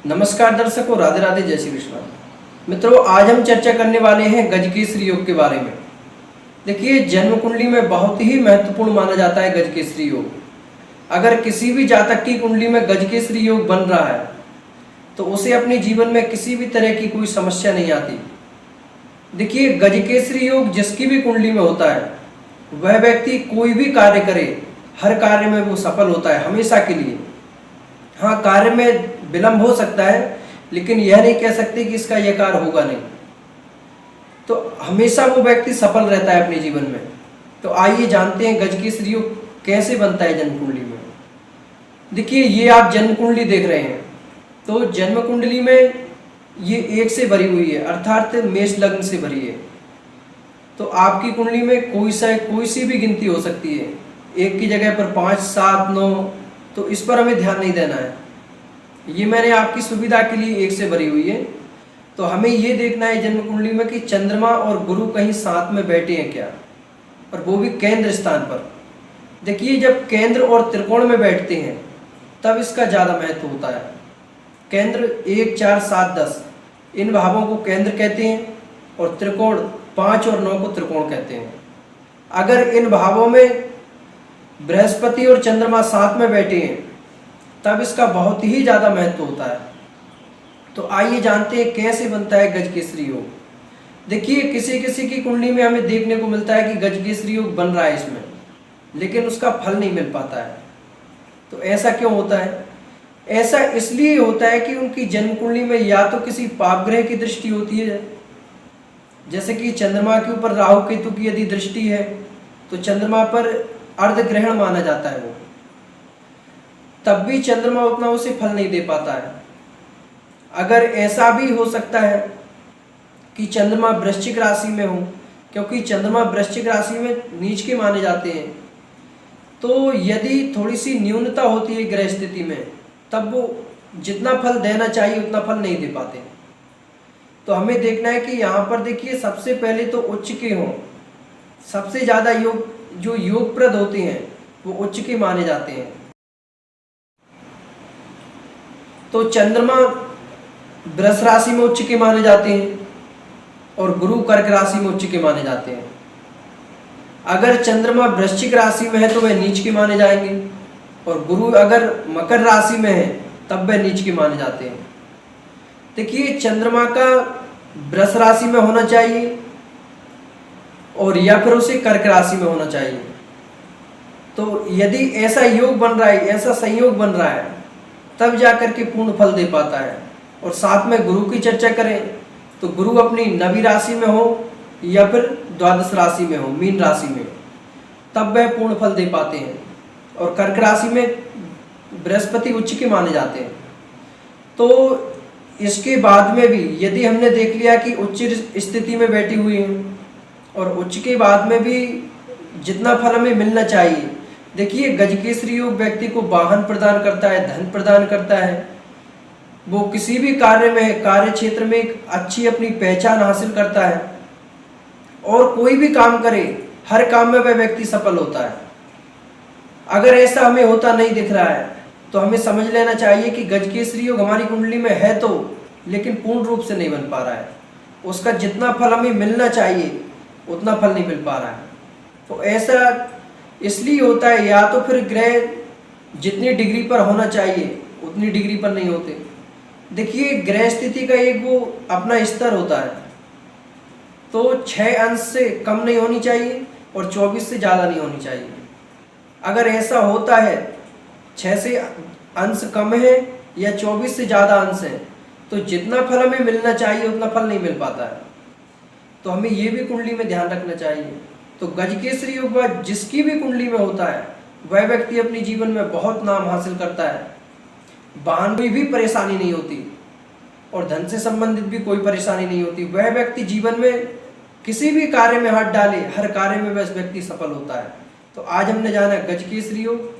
नमस्कार दर्शकों, राधे राधे, जय श्री कृष्ण। मित्रों, आज हम चर्चा करने वाले हैं गजकेसरी योग के बारे में। देखिए, जन्म कुंडली में बहुत ही महत्वपूर्ण माना जाता है गजकेसरी योग। अगर किसी भी जातक की कुंडली में गजकेसरी योग बन रहा है तो उसे अपने जीवन में किसी भी तरह की कोई समस्या नहीं आती। देखिए, गजकेसरी योग जिसकी भी कुंडली में होता है वह व्यक्ति कोई भी कार्य करे, हर कार्य में वो सफल होता है हमेशा के लिए। हाँ, कार्य में विलंब हो सकता है, लेकिन यह नहीं कह सकते कि इसका यह कार्य होगा नहीं। तो हमेशा वो व्यक्ति सफल रहता है अपने जीवन में। तो आइए जानते हैं गजकेसरी योग कैसे बनता है जन्म कुंडली में। देखिए, ये आप जन्म कुंडली देख रहे हैं, तो जन्म कुंडली में ये 1 से भरी हुई है, अर्थात मेष लग्न से भरी है। तो आपकी कुंडली में कोई सी भी गिनती हो सकती है, 1 की जगह पर 5, 7, 9, तो इस पर हमें ध्यान नहीं देना है। ये मैंने आपकी सुविधा के लिए 1 से भरी हुई है। तो हमें ये देखना है जन्म कुंडली में कि चंद्रमा और गुरु कहीं साथ में बैठे हैं क्या, और वो भी केंद्र स्थान पर। देखिए, जब केंद्र और त्रिकोण में बैठते हैं तब इसका ज़्यादा महत्व होता है। केंद्र 1, 4, 7, 10 इन भावों को केंद्र कहते हैं, और त्रिकोण 5 और 9 को त्रिकोण कहते हैं। अगर इन भावों में बृहस्पति और चंद्रमा साथ में बैठे हैं तब इसका बहुत ही ज़्यादा महत्व होता है। तो आइए जानते हैं कैसे बनता है गजकेसरी योग। देखिए, किसी किसी की कुंडली में हमें देखने को मिलता है कि गजकेसरी योग बन रहा है इसमें, लेकिन उसका फल नहीं मिल पाता है। तो ऐसा क्यों होता है? ऐसा इसलिए होता है कि उनकी जन्म कुंडली में या तो किसी पाप ग्रह की दृष्टि होती है, जैसे कि चंद्रमा के ऊपर राहु केतु की यदि दृष्टि है तो चंद्रमा पर अर्ध ग्रहण माना जाता है वो, तब भी चंद्रमा उतना उसे फल नहीं दे पाता है। अगर ऐसा भी हो सकता है कि चंद्रमा वृश्चिक राशि में हो, क्योंकि चंद्रमा वृश्चिक राशि में नीच के माने जाते हैं, तो यदि थोड़ी सी न्यूनता होती है ग्रह स्थिति में तब वो जितना फल देना चाहिए उतना फल नहीं दे पाते। तो हमें देखना है कि यहाँ पर देखिए, सबसे पहले तो उच्च के हों। सबसे ज़्यादा जो योगप्रद होते हैं वो उच्च के माने जाते हैं। तो चंद्रमा वृष राशि में उच्च के माने जाते हैं और गुरु कर्क राशि में उच्च के माने जाते हैं। अगर चंद्रमा वृश्चिक राशि में है तो वह नीच के माने जाएंगे, और गुरु अगर मकर राशि में है तब वह नीच के माने जाते हैं। देखिए, चंद्रमा का वृष राशि में होना चाहिए और या फिर उसे कर्क राशि में होना चाहिए। तो यदि ऐसा योग बन रहा है, ऐसा संयोग बन रहा है, तब जाकर के पूर्ण फल दे पाता है। और साथ में गुरु की चर्चा करें तो गुरु अपनी नवी राशि में हो या फिर द्वादश राशि में हो, मीन राशि में, तब वह पूर्ण फल दे पाते हैं। और कर्क राशि में बृहस्पति उच्च के माने जाते हैं। तो इसके बाद में भी यदि हमने देख लिया कि उच्च स्थिति में बैठी हुई है और उच्च के बाद में भी जितना फल हमें मिलना चाहिए, देखिए, गजकेसरी योग व्यक्ति को वाहन प्रदान करता है, धन प्रदान करता है। वो किसी भी कार्य में, कार्य क्षेत्र में एक अच्छी अपनी पहचान हासिल करता है, और कोई भी काम करे हर काम में वह व्यक्ति सफल होता है। अगर ऐसा हमें होता नहीं दिख रहा है तो हमें समझ लेना चाहिए कि गजकेसरी योग हमारी कुंडली में है तो, लेकिन पूर्ण रूप से नहीं बन पा रहा है। उसका जितना फल हमें मिलना चाहिए उतना फल नहीं मिल पा रहा है। तो ऐसा इसलिए होता है, या तो फिर ग्रह जितनी डिग्री पर होना चाहिए उतनी डिग्री पर नहीं होते। देखिए, ग्रह स्थिति का एक वो अपना स्तर होता है। तो 6 अंश से कम नहीं होनी चाहिए और 24 से ज़्यादा नहीं होनी चाहिए। अगर ऐसा होता है, 6 से अंश कम है या 24 से ज़्यादा अंश है, तो जितना फल हमें मिलना चाहिए उतना फल नहीं मिल पाता है। तो हमें ये भी कुंडली में ध्यान रखना चाहिए। तो गजकेसरी योग जिसकी भी कुंडली में होता है वह व्यक्ति अपने जीवन में बहुत नाम हासिल करता है। वाहन में भी परेशानी नहीं होती और धन से संबंधित भी कोई परेशानी नहीं होती। वह व्यक्ति जीवन में किसी भी कार्य में हाथ डाले, हर कार्य में वह व्यक्ति सफल होता है। तो आज हमने जाना गजकेसरी योग।